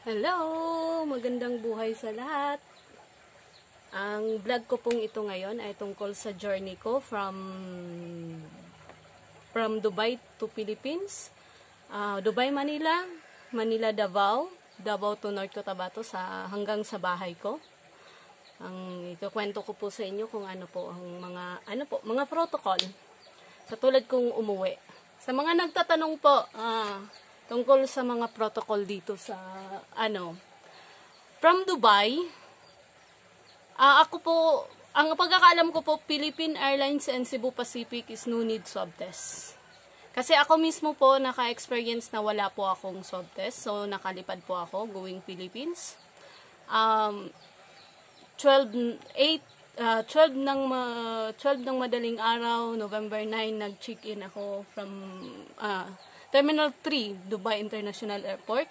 Hello! Magandang buhay sa lahat. Ang vlog ko pong ito ngayon ay tungkol sa journey ko from Dubai to Philippines. Dubai, Manila, Manila, Davao, Davao to North Cotabato hanggang sa bahay ko. Ang ikukwento ko po sa inyo kung ano po ang mga protocol sa tulad kong umuwi. Sa mga nagtatanong po, tungkol sa mga protocol dito sa from Dubai, ako po, ang pagkakaalam ko po, Philippine Airlines and Cebu Pacific is no need swab test. Kasi ako mismo po naka-experience na wala po akong swab test, so nakalipad po ako going Philippines. 12 ng madaling araw, November 9, nag-check-in ako from Terminal 3, Dubai International Airport.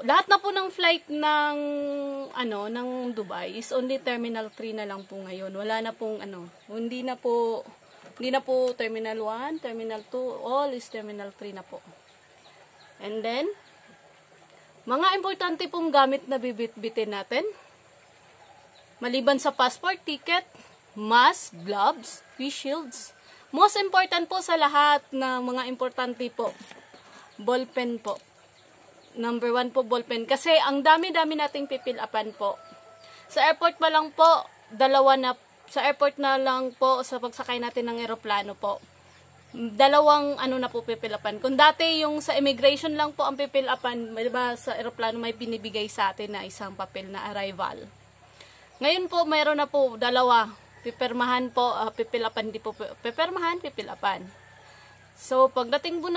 Lahat na po ng flight ng Dubai is only Terminal 3 na lang po ngayon. Wala na pong hindi na po Terminal 1, Terminal 2, all is Terminal 3 na po. And then, mga importante pong gamit na bibit-bitin natin. Maliban sa passport, ticket, mask, gloves, face shields. Most important po sa lahat na mga importante po, ballpen po. Number 1 po, ballpen. Kasi ang dami-dami nating pipilapan po. Sa airport pa lang po, sa airport na lang po, sa pagsakay natin ng eroplano po, dalawang na po pipilapan. Kung dati yung sa immigration lang po ang pipilapan, diba, sa eroplano may binibigay sa atin na isang papel na arrival. Ngayon po, mayroon na po dalawa. Pipirmahan po, pipilapan, di po pipirmahan, pipilapan. So, pagdating po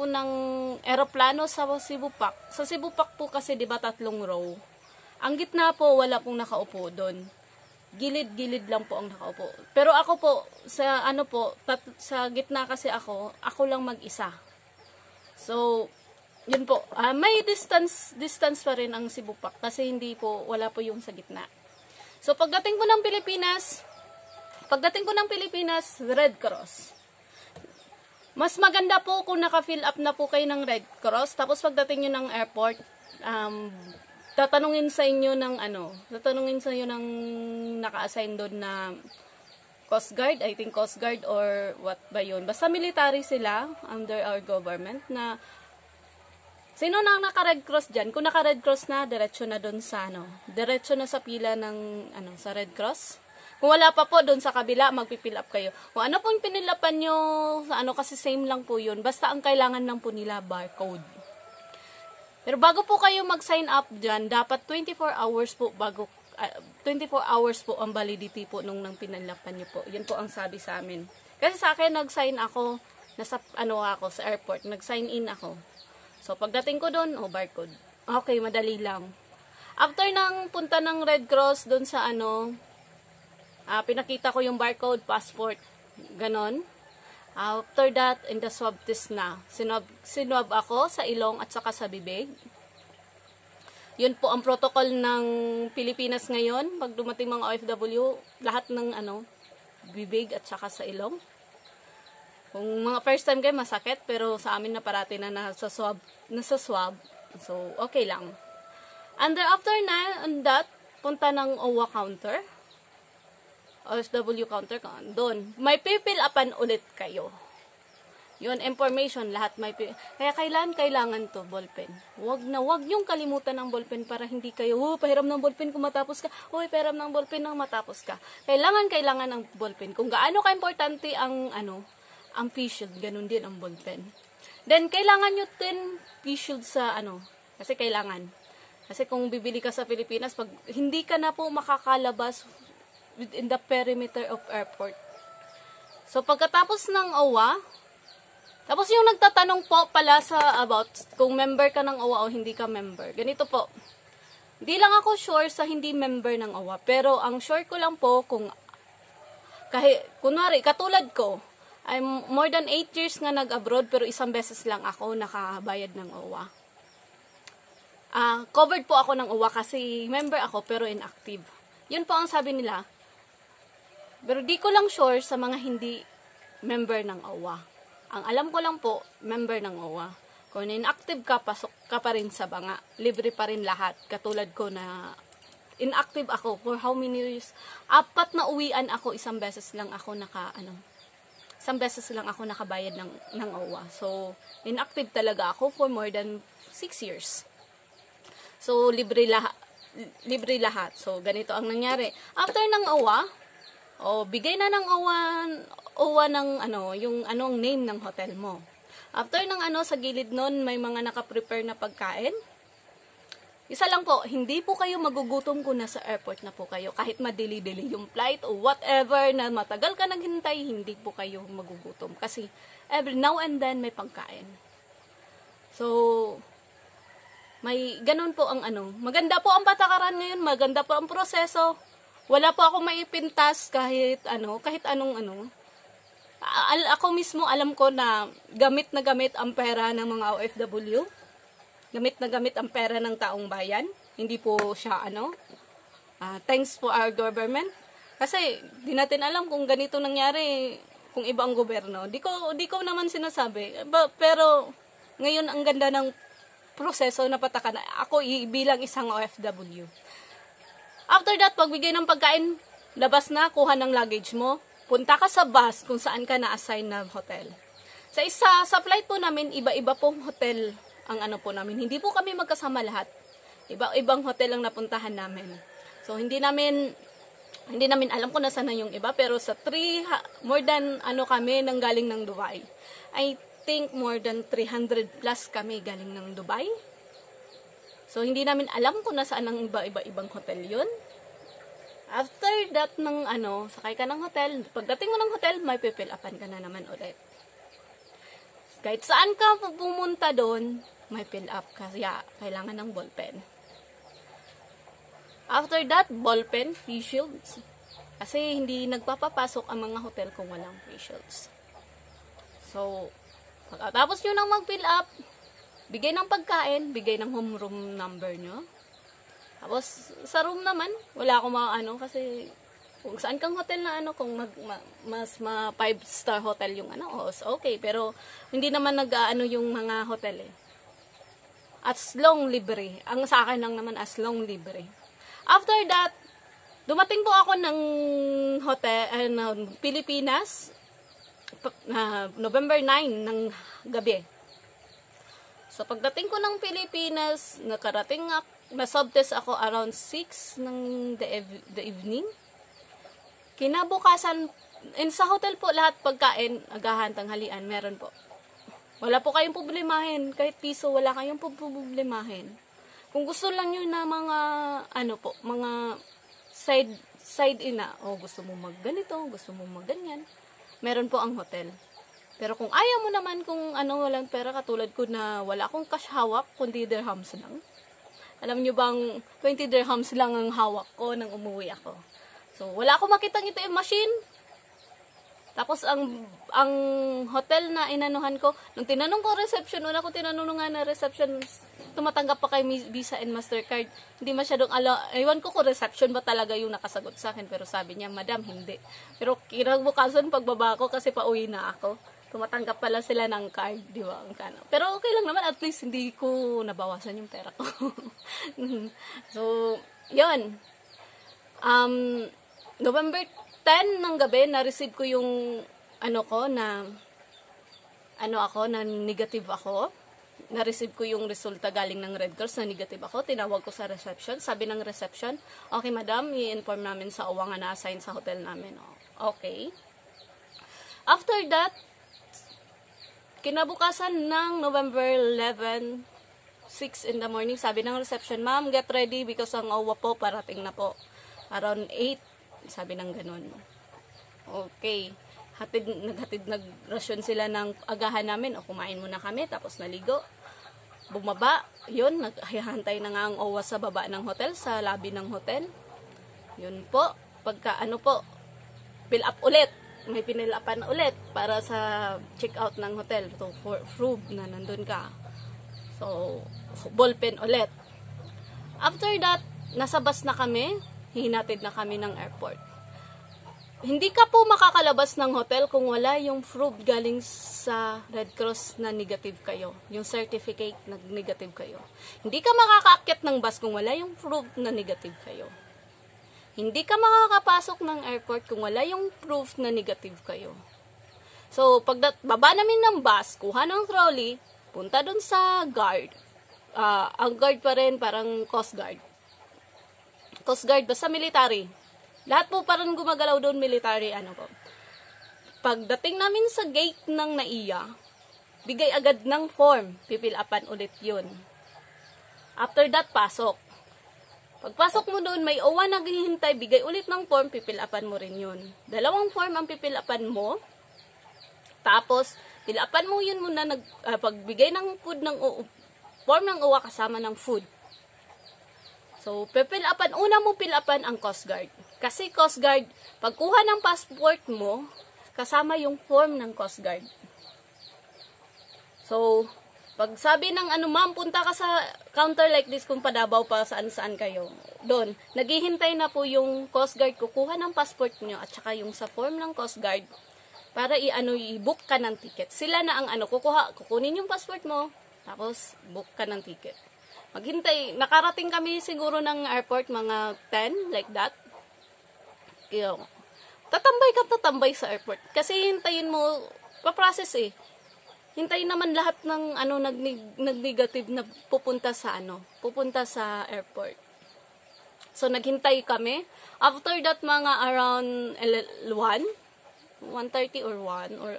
ng eroplano sa Cebu Pac. Sa Cebu Pac po kasi, di ba, 3 row. Ang gitna po, wala pong nakaupo doon. Gilid-gilid lang po ang nakaupo. Pero ako po, sa gitna kasi ako lang mag-isa. So, yun po. May distance pa rin ang Cebu Pac kasi wala po yung sa gitna. So, pagdating ko ng Pilipinas, Red Cross. Mas maganda po kung naka-fill up na po kayo ng Red Cross. Tapos, pagdating nyo ng airport, tatanungin sa inyo ng naka-assign doon na Coast Guard, I think Coast Guard or what ba yun. Basta military sila under our government na sino na ang naka-Red Cross dyan? Kung naka-Red Cross na, diretso na doon diretso na sa pila ng, sa Red Cross. Kung wala pa po, doon sa kabila, magpipil up kayo. Kung ano pong pinilapan nyo, kasi same lang po yun. Basta ang kailangan lang po nila, barcode. Pero bago po kayo mag-sign up dyan, dapat 24 hours po ang validity po nung pinilapan nyo po. Yan po ang sabi sa amin. Kasi sa akin, nag-sign ako, sa airport, nag-sign in ako. So, pagdating ko doon, barcode. Okay, madali lang. After ng punta ng Red Cross doon sa pinakita ko yung barcode, passport, ganon. After that, in the swab test na. Sinwab ako sa ilong at saka sa bibig. Yun po ang protocol ng Pilipinas ngayon. Pag dumating mga OFW, lahat ng bibig at saka sa ilong. Kung mga first time kayo, masakit. Pero sa amin na parati na nasa swab. So, okay lang. And then after that, punta ng OWA counter. OFW counter, doon. May pipil-upan ulit kayo. Yun, information, lahat may Kaya kailangan to, ballpen. Wag yung kalimutan ng ballpen para hindi kayo, pahiram ng ballpen kung matapos ka. Pahiram ng ballpen nang matapos ka. Kailangan ng ballpen. Kung gaano ka-importante ang face shield, ganun din ang ballpen. Then, kailangan nyo din face shield sa kasi kailangan. Kasi kung bibili ka sa Pilipinas, pag hindi ka na po makakalabas within the perimeter of airport. So, pagkatapos ng OWA, tapos yung nagtatanong po pala about kung member ka ng OWA o hindi ka member. Ganito po. Hindi lang ako sure sa hindi member ng OWA. Pero ang sure ko lang po kunwari, katulad ko, I'm more than 8 years nga nag-abroad pero isang beses lang ako nakabayad ng OWA. Covered po ako ng OWA kasi member ako pero inactive. Yun po ang sabi nila. Pero di ko lang sure sa mga hindi member ng OWA. Ang alam ko lang po, member ng OWA. Kung inactive ka, pasok ka pa rin sa banga. Libre pa rin lahat. Katulad ko na inactive ako for how many years? 4 na uwian ako, isang beses lang ako nakabayad ng OWA. So, inactive talaga ako for more than 6 years. So, libre lahat. So, ganito ang nangyari. After ng OWA, bigay na ng OWA ng yung ang name ng hotel mo. After ng sa gilid nun, may mga naka-prepare na pagkain. Isa lang po, hindi po kayo magugutom kung nasa airport na po kayo. Kahit madili-dili yung flight o whatever na matagal ka naghintay, hindi po kayo magugutom. Kasi every now and then may pagkain. So, may ganun po ang Maganda po ang patakaran ngayon, maganda po ang proseso. Wala po akong maipintas kahit anong. Ako mismo alam ko na gamit na gamit ang pera ng mga OFW. Gamit na gamit ang pera ng taong bayan. Hindi po siya thanks for our government. Kasi di natin alam kung ganito nangyari kung ibang gobyerno. Di ko naman sinasabi. Pero ngayon ang ganda ng proseso na patakaran. Ako bilang isang OFW. After that, pagbigay ng pagkain, labas na, kuha ng luggage mo. Punta ka sa bus kung saan ka na-assign na hotel. Sa flight po namin, iba-iba pong hotel ang po namin. Hindi po kami magkasama lahat. Iba-ibang hotel ang napuntahan namin. So, hindi namin alam kung nasaan na yung iba. Pero sa more than kami nang galing ng Dubai. I think more than 300 plus kami galing ng Dubai. So, hindi namin alam kung nasaan ang iba-ibang hotel yun. After that, sakay ka ng hotel, pagdating mo ng hotel, may pipill upan ka na naman ulit. Kahit saan ka pumunta doon, may fill up kaya kailangan ng ballpen. After that, ballpen, face shields. Kasi hindi nagpapapasok ang mga hotel kung walang face shields. So, pagkatapos nyo nang mag-fill up, bigay ng pagkain, bigay ng home room number nyo. Tapos, sa room naman, wala akong kasi kung saan kang hotel na kung mas 5-star hotel yung okay. Pero, hindi naman yung mga hotel eh. As long libre. Ang sa akin lang naman as long libre. After that, dumating po ako ng hotel, Pilipinas, November 9 ng gabi. So, pagdating ko ng Pilipinas, na-subtest ako around 6 ng the evening. Kinabukasan, sa hotel po lahat pagkain, agahan, tanghalian, meron po. Wala po kayong problemahin. Kahit piso, wala kayong problemahin. Kung gusto lang nyo na mga, mga side gusto mo magganito, gusto mo magganyan, meron po ang hotel. Pero kung ayaw mo naman kung walang pera, katulad ko na wala akong cash hawak, kundi dirhams lang. Alam nyo bang 20 dirhams lang ang hawak ko nang umuwi ako. So, wala akong makitang ATM machine. Tapos, ang hotel na inanuhan ko, nung tinanong ko reception, na reception, tumatanggap pa kay Visa and Mastercard. Hindi masyadong ewan ko kung reception ba talaga yung nakasagot sa akin. Pero sabi niya, madam, hindi. Pero kinabukasan pagbaba ko kasi pauwi na ako. Tumatanggap pala sila ng card, di ba? Pero okay lang naman, at least hindi ko nabawasan yung pera ko. So, yun. November 10 ng gabi, na-receive ko yung na negative ako. Na-receive ko yung resulta galing ng Red Cross na negative ako. Tinawag ko sa reception. Sabi ng reception, okay madam, i-inform namin sa OWA nga na-assign sa hotel namin. Okay. After that, kinabukasan ng November 11, 6 in the morning, sabi ng reception, ma'am, get ready because ang OWA po parating na po. Around 8, sabi ng ganun. Okay. Nagrasyon sila ng agahan namin. Kumain muna kami, tapos naligo. Bumaba. Yun, naghihantay na nga ang OWA sa baba ng hotel, sa lobby ng hotel. Yun po. Pagka fill up ulit. May pinilapan ulit para sa check-out ng hotel. So, for proof na nandun ka. So, ballpen ulit. After that, nasa bus na kami. Hinatid na kami ng airport. Hindi ka po makakalabas ng hotel kung wala yung proof galing sa Red Cross na negative kayo. Yung certificate na negative kayo. Hindi ka makakaakyat ng bus kung wala yung proof na negative kayo. Hindi ka makakapasok ng airport kung wala yung proof na negative kayo. So, pag baba namin ng bus, kuha ng trolley, punta dun sa guard. Ang guard pa rin, parang Coast Guard. Coast Guard, basta military. Lahat po parang gumagalaw doon military, Pagdating namin sa gate ng NAIA, bigay agad ng form, pipilapan ulit yun. After that, pasok. Pagpasok mo doon, may OWA naghihintay, bigay ulit ng form, pipilapan mo rin yun. 2 form ang pipilapan mo, tapos, pilapan mo yun muna, pagbigay ng food form ng OWA kasama ng food. So, una mo pilapan ang Coast Guard. Kasi Coast Guard, pagkuha ng passport mo, kasama yung form ng Coast Guard. So, pag sabi ng ma'am, punta ka sa counter like this kung padabaw pa saan-saan kayo. Doon, naghihintay na po yung Coast Guard, kukuha ng passport nyo at saka yung sa form ng Coast Guard para i-book ka ng ticket. Sila na ang kukunin yung passport mo, tapos book ka ng ticket. Maghintay, nakarating kami siguro ng airport mga 10, like that. Tatambay sa airport. Kasi hintayin mo, pa-process Hintayin naman lahat ng nag-negative na pupunta sa airport. So, naghintay kami. After that, mga around 1:30 or 1 or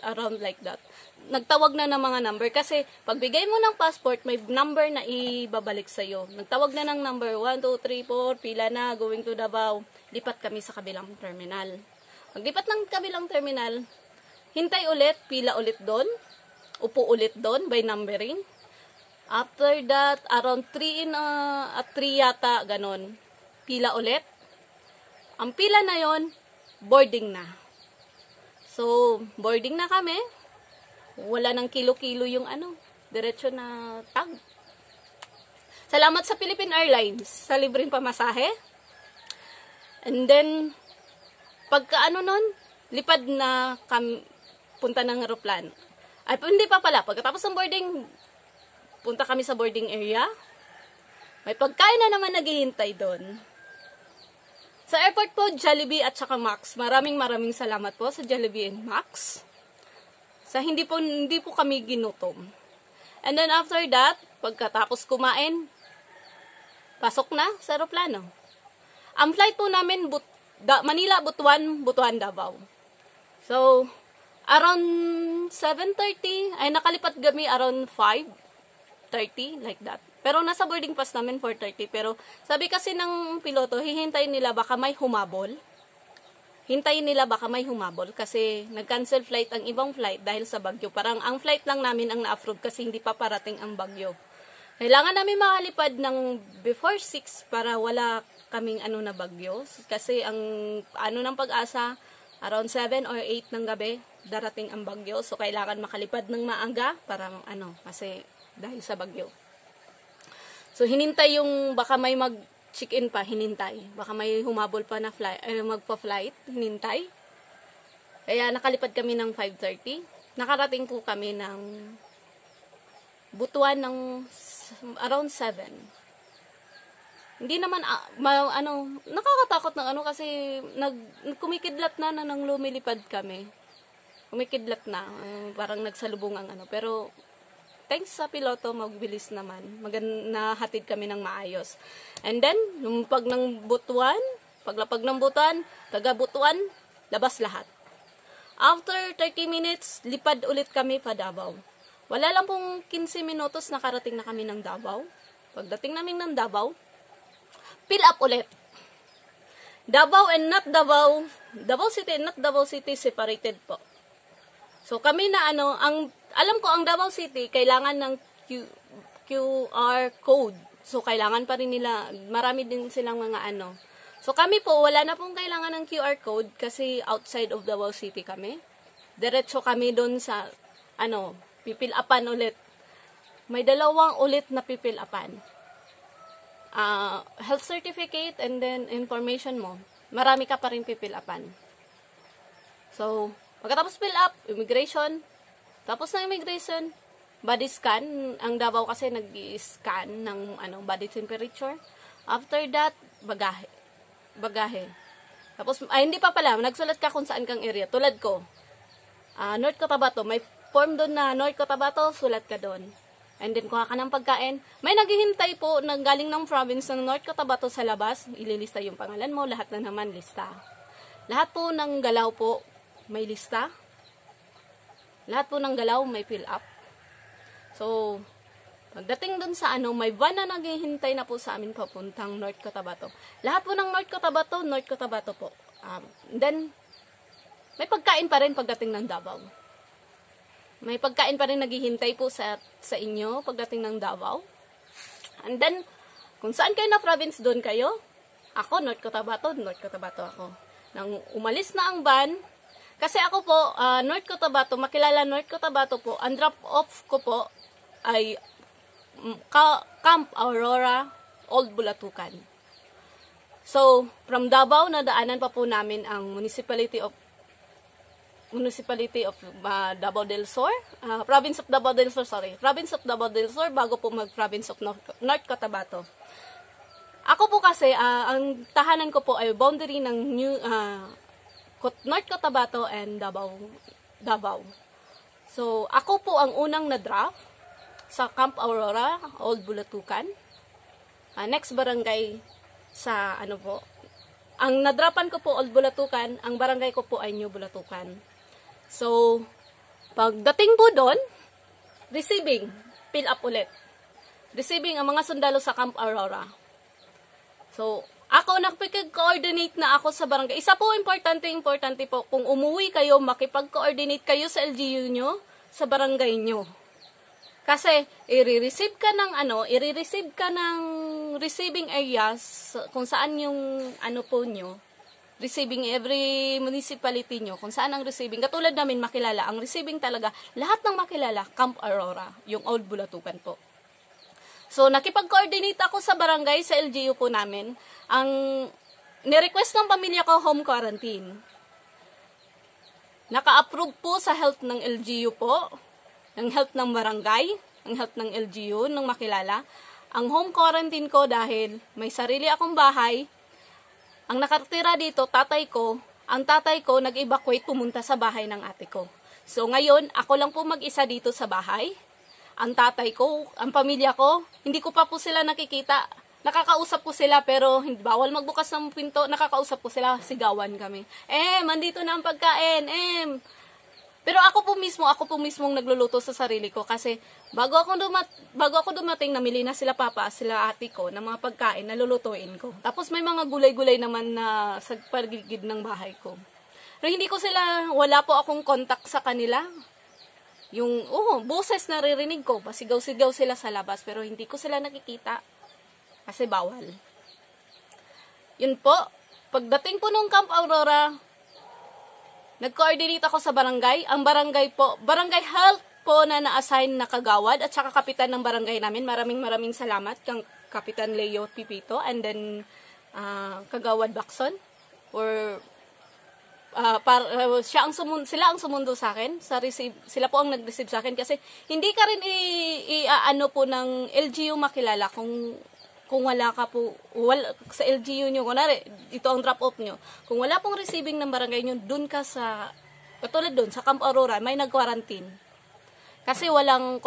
around like that. Nagtawag na ng mga number kasi pagbigay mo ng passport, may number na ibabalik sa'yo. Nagtawag na ng number 1, 2, 3, 4, pila na, going to Davao. Lipat kami sa kabilang terminal. Paglipat ng kabilang terminal, hintay ulit, pila ulit doon, upo ulit doon by numbering. After that, around 3 yata, ganon, pila ulit. Ang pila na yon, boarding na. So, boarding na kami. Wala nang kilo-kilo yung diretso na tag. Salamat sa Philippine Airlines sa libreng pamasahe. And then, pagka nun, lipad na kami, punta ng aeroplano. Ay, hindi pa pala. Pagkatapos ng boarding, punta kami sa boarding area. May pagkain na naman naghihintay doon. Sa airport po, Jollibee at saka Max. Maraming salamat po sa Jollibee and Max. Sa hindi po kami ginutom. And then after that, pagkatapos kumain, pasok na sa aeroplano. Ang flight po namin, Manila, Butuan, Davao. So, around 7:30, ay nakalipat kami around 5:30, like that. Pero nasa boarding pass namin 4:30. Pero sabi kasi ng piloto, hihintayin nila baka may humabol. Kasi nag-cancel flight ang ibang flight dahil sa bagyo. Parang ang flight lang namin ang na-approve kasi hindi pa parating ang bagyo. Kailangan namin makalipad ng before 6 para wala kaming na bagyo. Kasi ang ng Pag-asa, around 7 or 8 ng gabi, darating ang bagyo. So, kailangan makalipad ng maaga para kasi dahil sa bagyo. So, hinintay yung baka may mag-check-in pa, hinintay. Baka may humabol pa na magpa-flight, hinintay. Kaya nakalipad kami ng 5:30. Nakarating po kami ng Butuan ng around 7. Hindi naman, nakakatakot ng kasi kumikidlat na nang lumilipad kami. Kumikidlat na, parang nagsalubungan pero thanks sa piloto, magbilis naman. Nahatid kami ng maayos. And then, paglapag ng Butuan, taga Butuan, labas lahat. After 30 minutes, lipad ulit kami pa Davao. Wala lang pong 15 minutos nakarating na kami ng Davao. Pagdating namin ng Davao, fill up ulit. Davao and not Davao, Davao City and not Davao City, separated po. So, kami na alam ko ang Davao City, kailangan ng QR code. So, kailangan pa rin nila, marami din silang mga So, kami po, wala na pong kailangan ng QR code kasi outside of Davao City kami. Diretso kami doon sa, pipilapan ulit. May 2 ulit na pipilapan. Health certificate and then information mo. Marami ka pa rin pipilapan. So, pagkatapos fill up, immigration, tapos ng immigration, body scan, ang Davao kasi nag-i-scan ng body temperature. After that, bagahe. Tapos, hindi pa pala, nagsulat ka kung saan kang area. Tulad ko, North Cotabato, may form doon na North Cotabato, sulat ka doon. And then, kuha ka ng pagkain. May naghihintay po na galing ng province ng North Cotabato sa labas. Ililista yung pangalan mo, lahat na naman lista. Lahat po ng galaw po, may lista. Lahat po ng galaw, may fill up. So, pagdating dun sa may van na naghihintay na po sa amin papuntang North Cotabato. Lahat po ng North Cotabato po. Then, may pagkain pa rin pagdating ng Davao. May pagkain pa rin naghihintay po sa inyo pagdating ng Davao. And then, kung saan kayo na province, doon kayo. Ako, North Cotabato ako. Nang umalis na ang van, kasi ako po, North Cotabato, makilala North Cotabato po, ang drop-off ko po ay Camp Aurora, Old Bulatukan. So, from Davao, nadaanan pa po namin ang Municipality of Davao del Sur, Province of Davao del Sur, bago po mag-Province of North Cotabato. Ako po kasi, ang tahanan ko po ay boundary ng North Cotabato and Davao. So, ako po ang unang na-draft sa Camp Aurora, Old Bulatukan. Next barangay sa po. Ang nadrapan ko po Old Bulatukan, ang barangay ko po ay New Bulatukan. So, pagdating po doon, receiving, fill up ulit. Receiving ang mga sundalo sa Camp Aurora. So, ako nakipag-coordinate na ako sa barangay. Isa po, importante po, kung umuwi kayo, makipag-coordinate kayo sa LGU nyo, sa barangay nyo. Kasi, i-receive ka ng receiving areas, kung saan yung po nyo, receiving every municipality nyo, kung saan ang receiving. Katulad namin makilala, ang receiving talaga, lahat ng makilala, Camp Aurora, yung Old Bulatukan po. So, nakipag-coordinate ako sa barangay, sa LGU po namin. Ang nirequest ng pamilya ko, home quarantine. Naka-approve po sa health ng LGU po, ng health ng barangay, ng health ng LGU, ng makilala. Ang home quarantine ko dahil may sarili akong bahay. Ang nakatira dito, tatay ko, ang tatay ko nag-evacuate pumunta sa bahay ng ate ko. So ngayon, ako lang po mag-isa dito sa bahay. Ang tatay ko, ang pamilya ko, hindi ko pa po sila nakikita. Nakakausap ko sila pero bawal magbukas ng pinto. Nakakausap ko sila, sigawan kami. Mandito na ang pagkain. Pero ako po mismong nagluluto sa sarili ko kasi bago ako dumating, namili na sila papa, sila ate ko ng mga pagkain na lulutuin ko. Tapos may mga gulay-gulay naman na sa paligid ng bahay ko. Pero wala po akong contact sa kanila. Yung, boses naririnig ko, pasigaw-sigaw sila sa labas pero hindi ko sila nakikita kasi bawal. Yun po, pagdating po nung Camp Aurora, nag-coordinate ako sa barangay. Ang barangay health po na na-assign na kagawad at saka kapitan ng barangay namin. Maraming salamat kang Kapitan Leo Pipito and then kagawad Bakson or sila ang sumundo sa akin. Sila po ang nag-receive sa akin kasi hindi ka rin po ng LGU makilala kung wala ka po, sa LGU nyo, kunwari, ito ang drop-off nyo. Kung wala pong receiving ng barangay nyo, dun ka katulad dun, sa Camp Aurora, may nag-quarantine. Kasi ang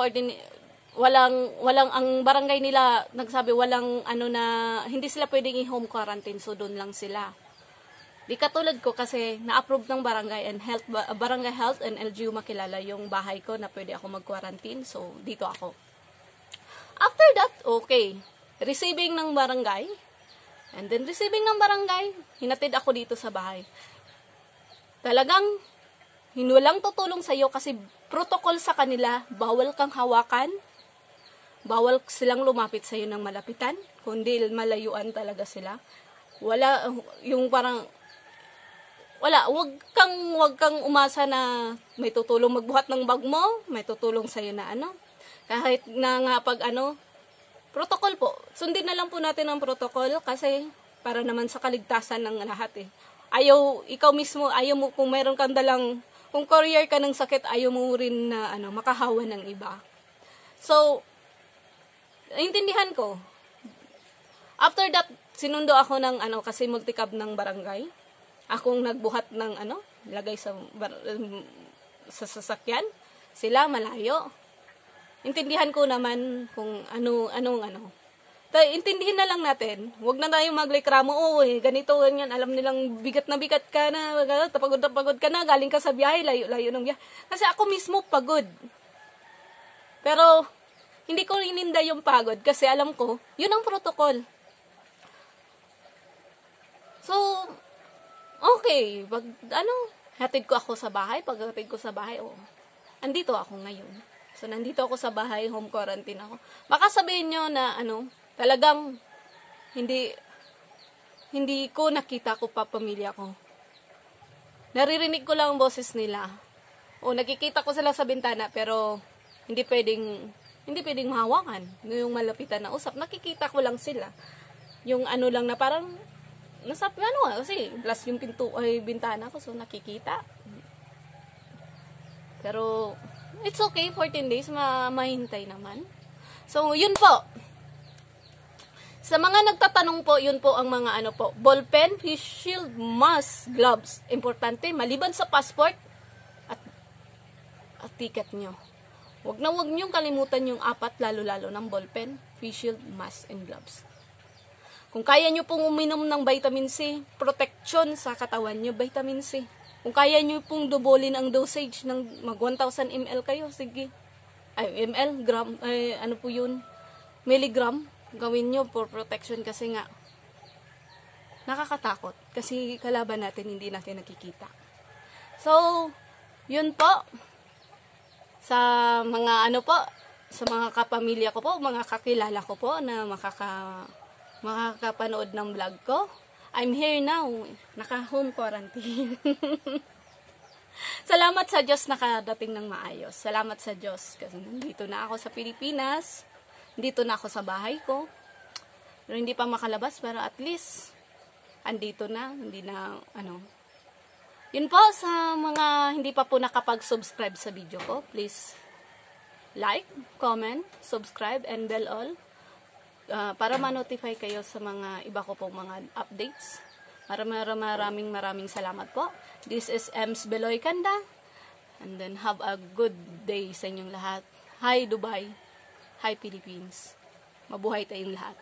barangay nila, nagsabi, hindi sila pwedeng i-home quarantine, so dun lang sila. Di katulad ko kasi na-approve ng barangay health and LGU makilala yung bahay ko na pwede ako mag-quarantine, so dito ako. After that, okay. Receiving ng barangay. And then receiving ng barangay, hinatid ako dito sa bahay. Talagang, walang tutulong sa'yo kasi protocol sa kanila, bawal kang hawakan, bawal silang lumapit sa'yo ng malapitan, kundi malayuan talaga sila. Wag kang umasa na may tutulong magbuhat ng bag mo, may tutulong sa'yo na kahit na nga protocol po. Sundin na lang po natin ang protocol kasi para naman sa kaligtasan ng lahat . ikaw mismo, ayaw mo, kung meron kang dalang, kung courier ka ng sakit, ayaw mo rin na, makahawa ng iba. So, intindihan ko. After that, sinundo ako ng, kasi multicab ng barangay. Akong nagbuhat ng, lagay sa sasakyan. Sila, malayo. Intindihan ko naman kung intindihin na lang natin. Huwag na tayong magreklamo, ganito, ganyan. Alam nilang bigat na bigat ka na, pagod ka na, galing ka sa biyahe, layo ng biyahe. Kasi ako mismo pagod. Pero, hindi ko ininda yung pagod kasi alam ko, yun ang protocol. So, okay. Hatid ko ako sa bahay. Pag hatid ko sa bahay, andito ako ngayon. So, nandito ako sa bahay, home quarantine ako. Baka sabihin nyo na, talagang hindi ko nakita ko pa pamilya ko. Naririnig ko lang ang boses nila. Nakikita ko sila sa bintana pero hindi pwedeng mahawakan. Yung malapitan na usap, nakikita ko lang sila. Yung lang na parang kasi plus yung bintana ko, so nakikita. Pero it's okay, 14 days mahintay naman. So yun po. Sa mga nagtatanong po, yun po ang mga ballpen, face shield, mask, gloves. Importante, maliban sa passport at ticket nyo. Huwag niyong kalimutan yung 4, lalo-lalo ng ballpen, face shield, mask, and gloves. Kung kaya nyo pong uminom ng vitamin C, protection sa katawan nyo, vitamin C. Kung kaya nyo pong dobolin ang dosage ng mag 1,000 ml kayo, sige. Ml, gram, milligram. Gawin nyo for protection kasi nga nakakatakot kasi kalaban natin hindi natin nakikita. So, yun po sa mga sa mga kapamilya ko po, mga kakilala ko po na makakapanood ng vlog ko. I'm here now, naka-home quarantine. Salamat sa Diyos nakadating ng maayos. Salamat sa Diyos kasi nandito na ako sa Pilipinas. Dito na ako sa bahay ko. Pero hindi pa makalabas, pero at least andito na, hindi na Yun po sa mga hindi pa po nakapag-subscribe sa video ko, please like, comment, subscribe, and bell all para ma-notify kayo sa mga iba ko pong mga updates. Maraming salamat po. This is Ems Beloy Kanda. And then have a good day sa inyong lahat. Hi Dubai. Hi Philippines. Mabuhay tayong lahat.